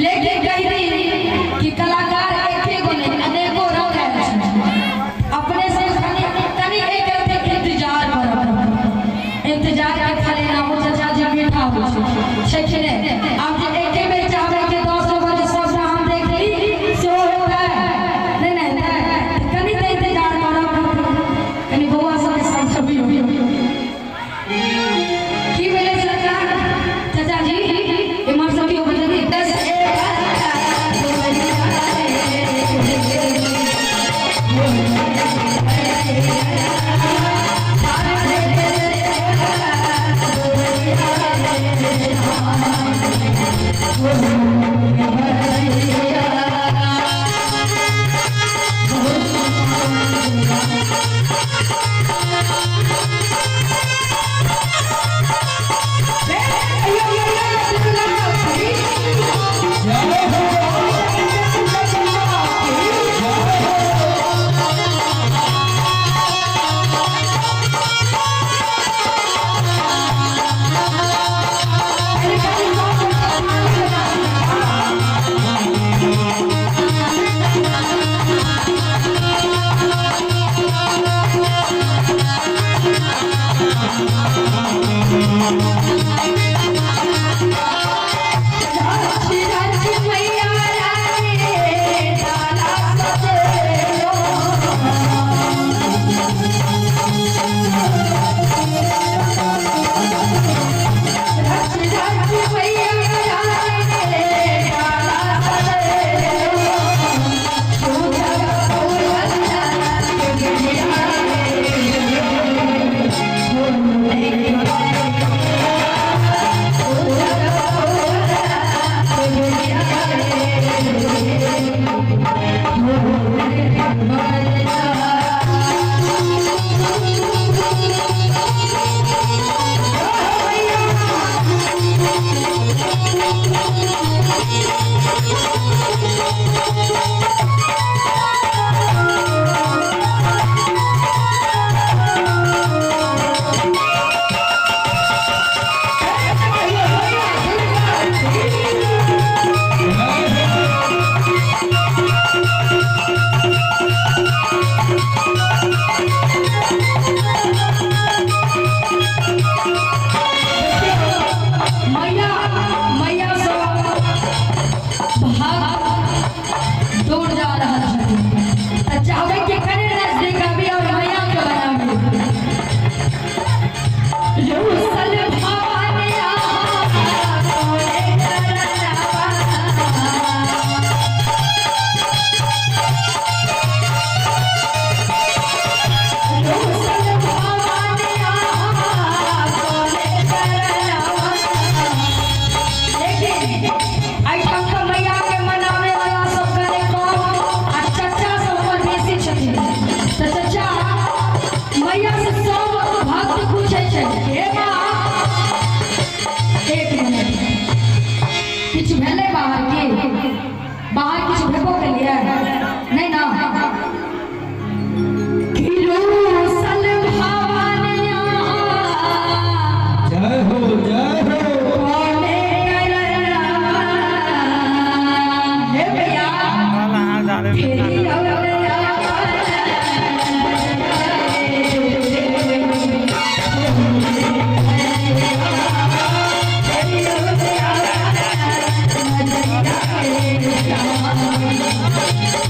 लेकिन कही कि कलाकार एक गो नहीं अनेको रंग है अपने से तनी एक इंतजार कर इंतजार के खाली नाम चाचा जी बैठा हो छै ने आप जे एके बेर चाहबे के 10 बजे सब हम देख ली सो नहीं नहीं कनी तो इंतजार करब कनी बउआ सब छवि हो की भेले सरकार चाचा जी इमर सब की हो जल्दी 10 बाहर कुछ भेबो के लिए नहीं ना जय हो जय हो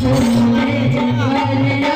Oh,